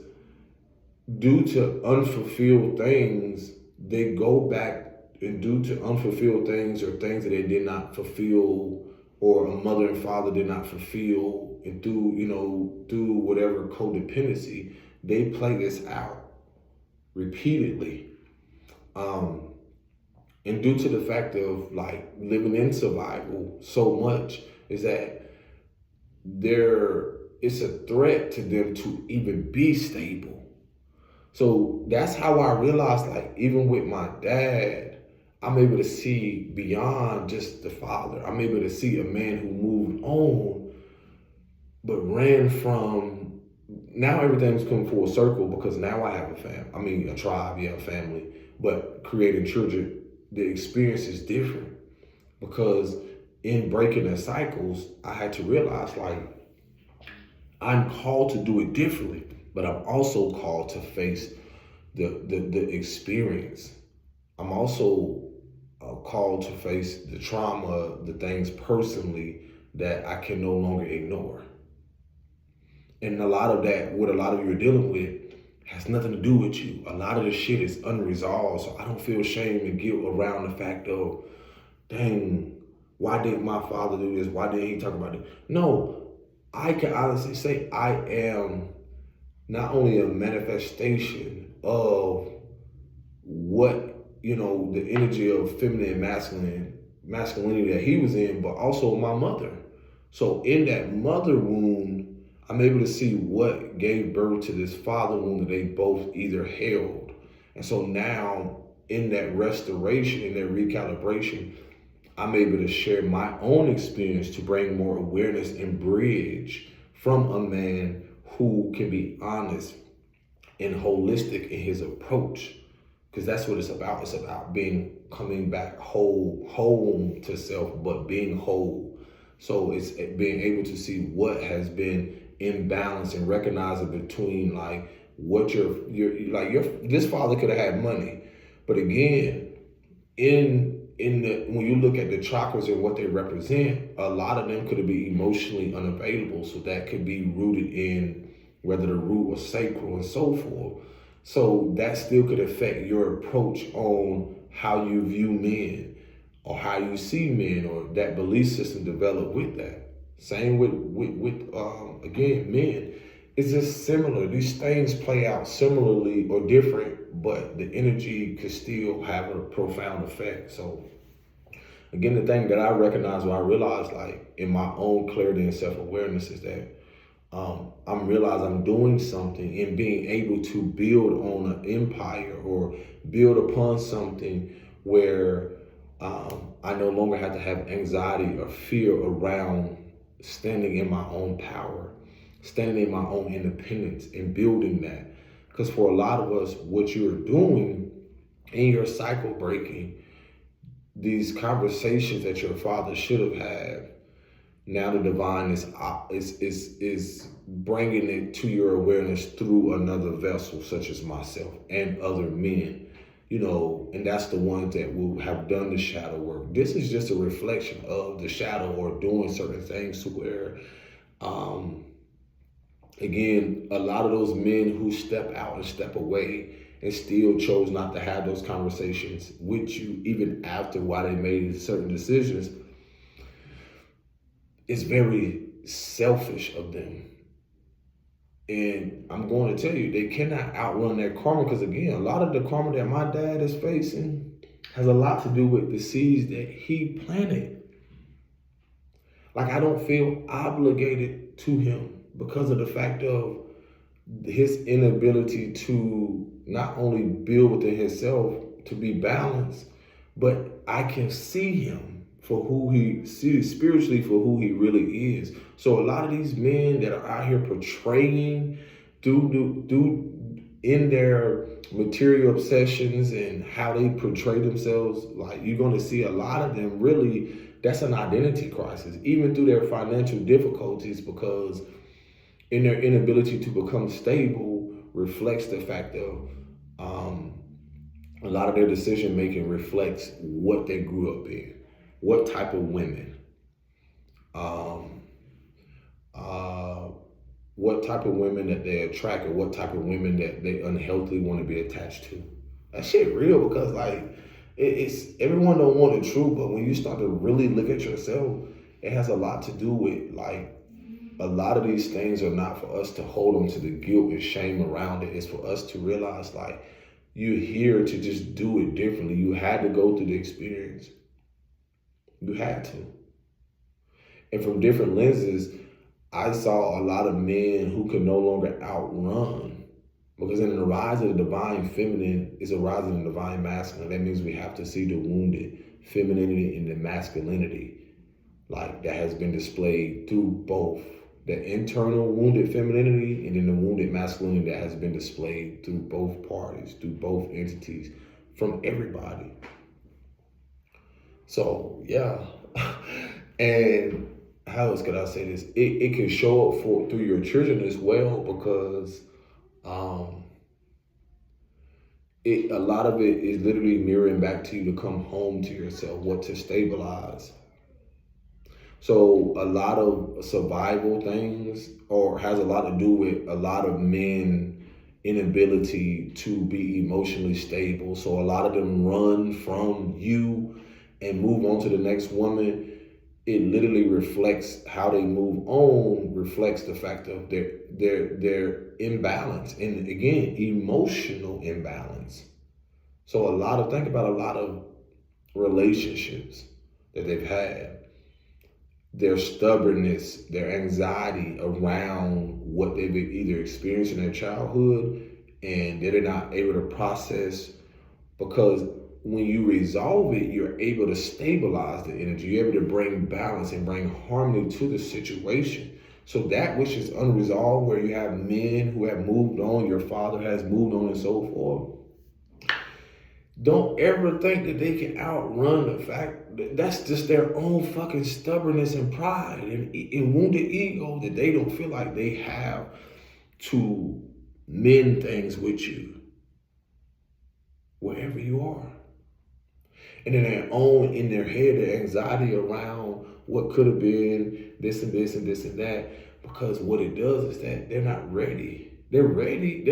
Speaker 2: due to unfulfilled things, they go back, and due to unfulfilled things or things that they did not fulfill, or a mother and father did not fulfill, and through whatever codependency, they play this out repeatedly. And due to the fact of like living in survival so much, is that it's a threat to them to even be stable. So that's how I realized, like, even with my dad, I'm able to see beyond just the father. I'm able to see a man who moved on, but ran from, now everything's come full circle because now I have a tribe, a family, but creating children, the experience is different because in breaking the cycles, I had to realize, like, I'm called to do it differently, but I'm also called to face the experience. I'm also called to face the trauma, the things personally that I can no longer ignore. And a lot of that, what a lot of you are dealing with, has nothing to do with you. A lot of the shit is unresolved. So I don't feel shame and guilt around the fact of, dang, why did my father do this? Why didn't he talk about it? No, I can honestly say I am not only a manifestation of what, the energy of feminine and masculinity that he was in, but also my mother. So in that mother wound, I'm able to see what gave birth to this father wound that they both either held. And so now in that restoration, in that recalibration, I'm able to share my own experience to bring more awareness and bridge from a man who can be honest and holistic in his approach. Because that's what it's about. It's about coming back whole to self, but being whole. So it's being able to see what has been imbalance and recognize it between, like, what this father could have had money, but again, when you look at the chakras and what they represent, a lot of them could be emotionally unavailable. So that could be rooted in whether the root was sacral and so forth. So that still could affect your approach on how you view men or how you see men, or that belief system developed with that. Same with again, men. It's just similar. These things play out similarly or different, but the energy could still have a profound effect. So again, the thing that I recognize when I realize, like, in my own clarity and self-awareness is that I'm realizing I'm doing something and being able to build on an empire or build upon something where I no longer have to have anxiety or fear around standing in my own power, standing in my own independence and building that. Because for a lot of us, what you're doing in your cycle breaking, these conversations that your father should have had, now the divine is bringing it to your awareness through another vessel, such as myself and other men, and that's the ones that will have done the shadow work. This is just a reflection of the shadow or doing certain things to where, again, a lot of those men who step out and step away and still chose not to have those conversations with you, even after why they made certain decisions, it's very selfish of them. And I'm going to tell you, they cannot outrun their karma because, again, a lot of the karma that my dad is facing has a lot to do with the seeds that he planted. Like, I don't feel obligated to him because of the fact of his inability to not only build within himself to be balanced, but I can see him for who he sees spiritually, for who he really is. So a lot of these men that are out here portraying do in their material obsessions and how they portray themselves, like, you're going to see a lot of them really, that's an identity crisis, even through their financial difficulties, because in their inability to become stable reflects the fact of a lot of their decision making reflects what they grew up in, what type of women, what type of women that they attract, or what type of women that they unhealthily want to be attached to. That shit real, because like it's everyone don't want the truth, but when you start to really look at yourself, it has a lot to do with, like, a lot of these things are not for us to hold on to the guilt and shame around it. It's for us to realize, like, you're here to just do it differently. You had to go through the experience. You had to. And from different lenses, I saw a lot of men who could no longer outrun. Because in the rise of the divine feminine is a rise of the divine masculine. That means we have to see the wounded femininity and the masculinity, like, that has been displayed through both the internal wounded femininity and then the wounded masculinity that has been displayed through both parties, through both entities, from everybody. So, yeah. And how else could I say this? It can show up through your children as well, because a lot of it is literally mirroring back to you to come home to yourself, what to stabilize. So a lot of survival things, or has a lot to do with a lot of men inability to be emotionally stable. So a lot of them run from you and move on to the next woman. It literally reflects how they move on, reflects the fact of their imbalance, and again, emotional imbalance. So think about a lot of relationships that they've had, their stubbornness, their anxiety around what they've either experienced in their childhood and they're not able to process, because when you resolve it, you're able to stabilize the energy. You're able to bring balance and bring harmony to the situation. So that which is unresolved, where you have men who have moved on, your father has moved on and so forth, don't ever think that they can outrun the fact that that's just their own fucking stubbornness and pride and wounded ego, that they don't feel like they have to mend things with you wherever you are. And in their head, the anxiety around what could have been this and this and this and that, because what it does is that they're not ready. They're ready.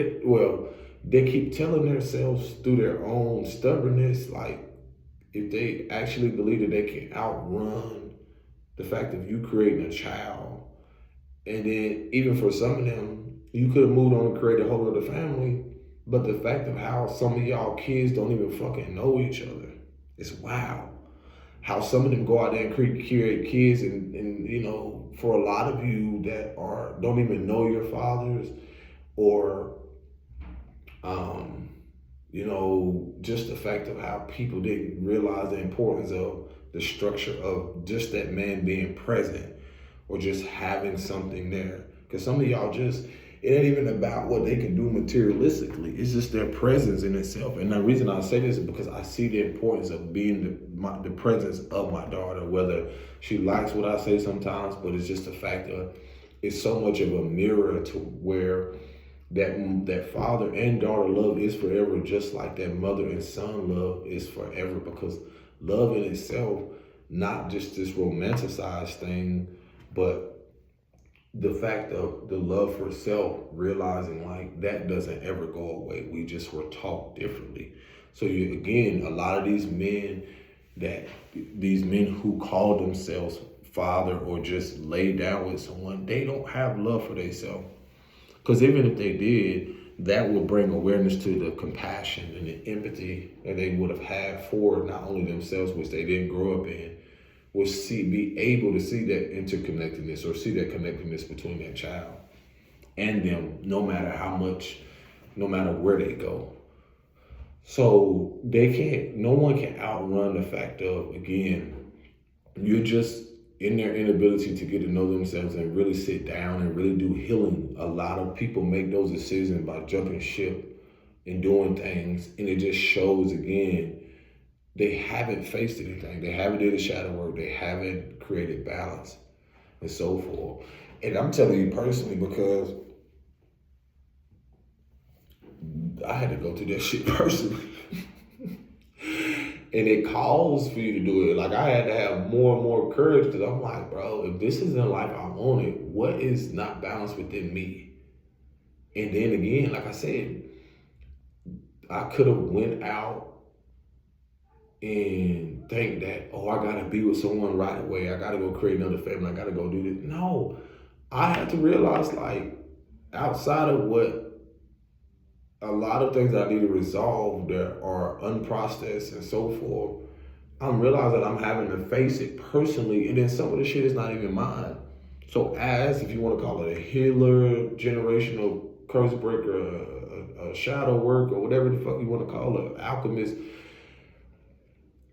Speaker 2: They keep telling themselves through their own stubbornness, like, if they actually believe that they can outrun the fact of you creating a child, and then even for some of them, you could have moved on and created a whole other family, but the fact of how some of y'all kids don't even fucking know each other, it's wild. how some of them go out there and create kids, and for a lot of you that don't even know your fathers, or just the fact of how people didn't realize the importance of the structure of just that man being present, or just having something there. Because some of y'all it ain't even about what they can do materialistically. It's just their presence in itself. And the reason I say this is because I see the importance of being the presence of my daughter, whether she likes what I say sometimes, but it's just the fact of it's so much of a mirror to where that father and daughter love is forever, just like that mother and son love is forever. Because love in itself, not just this romanticized thing, but the fact of the love for self, realizing like that doesn't ever go away. We just were taught differently. So again, a lot of these men who call themselves father or just lay down with someone, they don't have love for themselves. Because even if they did, that would bring awareness to the compassion and the empathy that they would have had for not only themselves, which they didn't grow up in, will be able to see that interconnectedness, or see that connectedness between that child and them, no matter where they go. So no one can outrun the fact of, again, you're just in their inability to get to know themselves and really sit down and really do healing. A lot of people make those decisions by jumping ship and doing things, and it just shows, again, they haven't faced anything. They haven't did a shadow work. They haven't created balance and so forth. And I'm telling you personally, because I had to go through that shit personally. And it calls for you to do it. Like, I had to have more and more courage, because I'm like, bro, if this is the life I wanted, what is not balanced within me? And then again, like I said, I could have went out and think that, I gotta be with someone right away. I gotta go create another family. I gotta go do this. No, I had to realize, like, outside of what a lot of things I need to resolve that are unprocessed and so forth, I'm realizing that I'm having to face it personally, and then some of the shit is not even mine. So if you want to call it a healer, generational curse breaker, a shadow work, or whatever the fuck you want to call it, alchemist,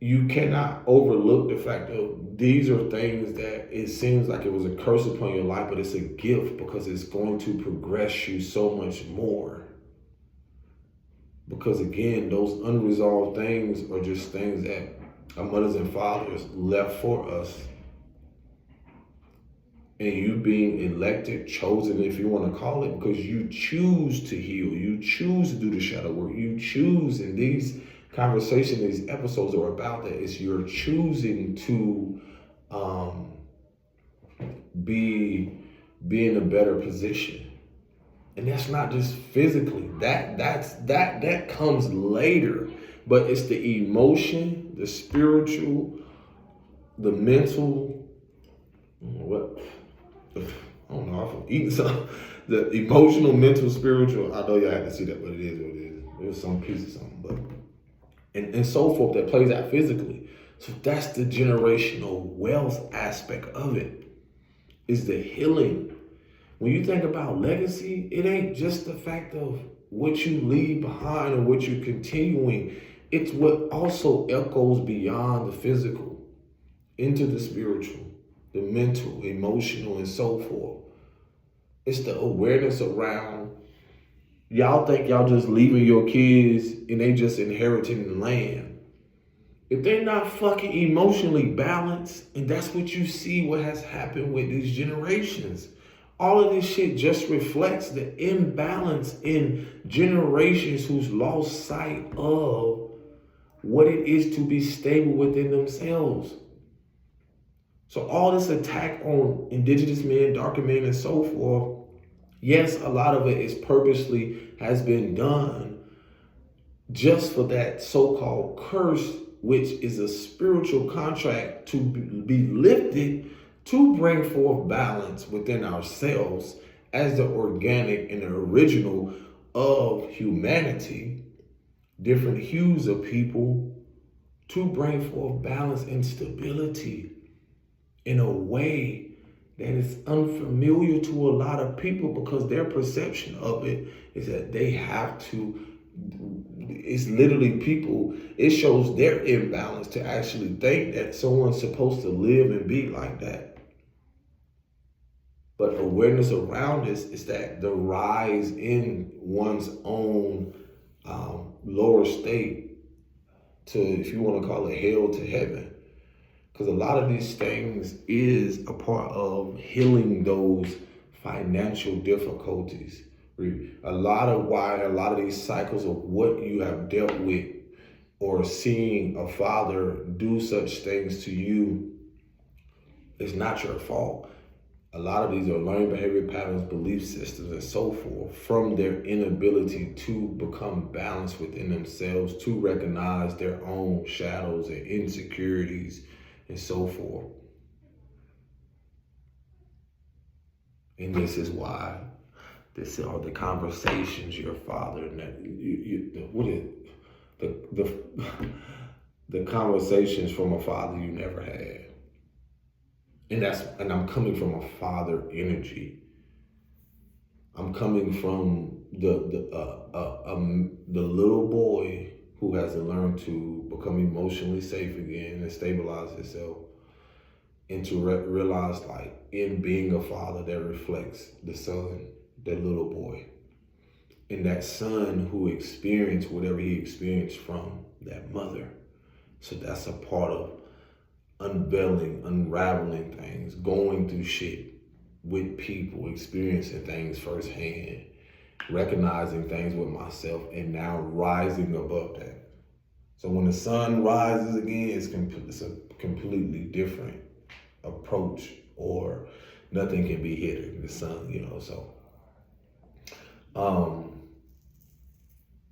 Speaker 2: you cannot overlook the fact that these are things that it seems like it was a curse upon your life, but it's a gift, because it's going to progress you so much more. Because again, those unresolved things are just things that our mothers and fathers left for us. And you being elected, chosen, if you want to call it, because you choose to heal, you choose to do the shadow work, you choose, and these conversations, these episodes are about that. It's you're choosing to be in a better position. And that's not just physically. That comes later. But it's the emotion, the spiritual, the mental, I don't know, I'm eating something. The emotional, mental, spiritual, I know y'all had to see that, but it is what it is. It was some piece of something, but and so forth that plays out physically. So that's the generational wealth aspect of it, is the healing. When you think about legacy, it ain't just the fact of what you leave behind or what you're continuing. It's what also echoes beyond the physical into the spiritual, the mental, emotional, and so forth. It's the awareness around, y'all think y'all just leaving your kids and they just inheriting the land. If they're not fucking emotionally balanced, and that's what you see what has happened with these generations. All of this shit just reflects the imbalance in generations who's lost sight of what it is to be stable within themselves. So all this attack on indigenous men, darker men, and so forth, yes, a lot of it is purposely has been done just for that so-called curse, which is a spiritual contract to be lifted to bring forth balance within ourselves as the organic and the original of humanity, different hues of people to bring forth balance and stability in a way that is unfamiliar to a lot of people, because their perception of it is that they have to, it's literally people, it shows their imbalance to actually think that someone's supposed to live and be like that. But awareness around this is that the rise in one's own lower state to, if you want to call it, hell to heaven. Because a lot of these things is a part of healing those financial difficulties. A lot of these cycles of what you have dealt with, or seeing a father do such things to you, is not your fault. A lot of these are learned behavior patterns, belief systems, and so forth, from their inability to become balanced within themselves, to recognize their own shadows and insecurities and so forth. And this is why this are the conversations your father, the conversations from a father you never had. And I'm coming from a father energy. I'm coming from the little boy who has to learn to become emotionally safe again and stabilize himself, and to realize, like, in being a father that reflects the son, that little boy, and that son who experienced whatever he experienced from that mother. So that's a part of unveiling, unraveling things, going through shit with people, experiencing things firsthand, recognizing things with myself, and now rising above that. So when the sun rises again, it's a completely different approach, or nothing can be hidden. The sun,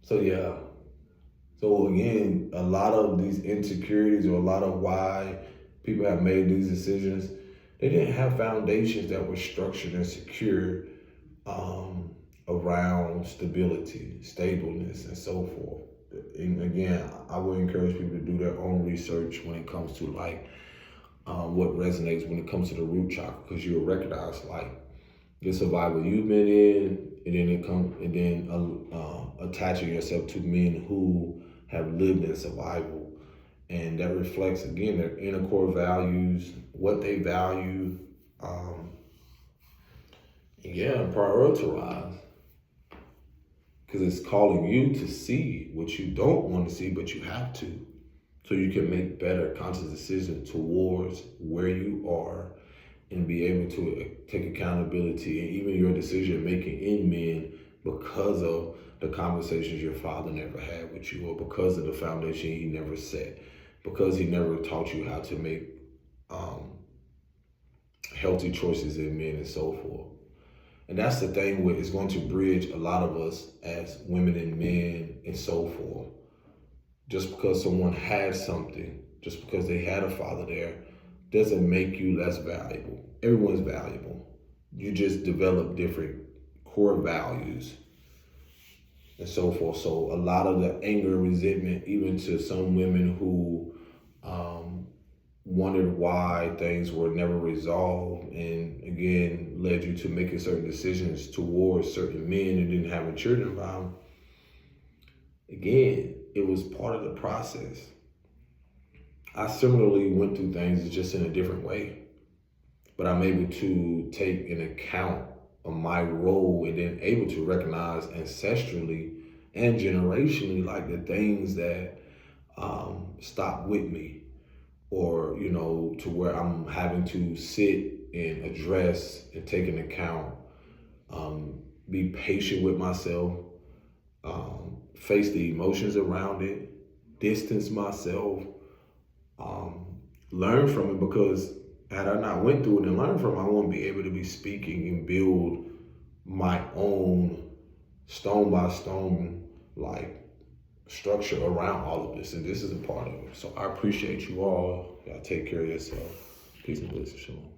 Speaker 2: so yeah. So again, a lot of these insecurities, or a lot of why people have made these decisions, they didn't have foundations that were structured and secure around stability, stableness, and so forth. And again, I would encourage people to do their own research when it comes to what resonates when it comes to the root chakra, because you'll recognize the survival you've been in, and then attaching yourself to men who have lived in survival. And that reflects, again, their inner core values, what they value, prioritize. Because it's calling you to see what you don't want to see, but you have to. So you can make better conscious decisions towards where you are, and be able to take accountability, and even your decision making in men, because of the conversations your father never had with you, or because of the foundation he never set, because he never taught you how to make healthy choices in men, and so forth. And that's the thing with, it's going to bridge a lot of us as women and men, and so forth. Just because someone has something, just because they had a father there, doesn't make you less valuable. Everyone's valuable. You just develop different core values and so forth. So a lot of the anger and resentment, even to some women who wondered why things were never resolved, and again, led you to making certain decisions towards certain men and didn't have maturity around them. Again, it was part of the process. I similarly went through things just in a different way, but I'm able to take an account of my role, and then able to recognize ancestrally and generationally, the things that stop with me, or, to where I'm having to sit and address and take an account, be patient with myself, face the emotions around it, distance myself, learn from it, because had I not went through it and learned from it, I wouldn't be able to be speaking and build my own stone by stone structure around all of this. And this is a part of it. So I appreciate you all. Y'all take care of yourself. Peace and blessings. Shalom.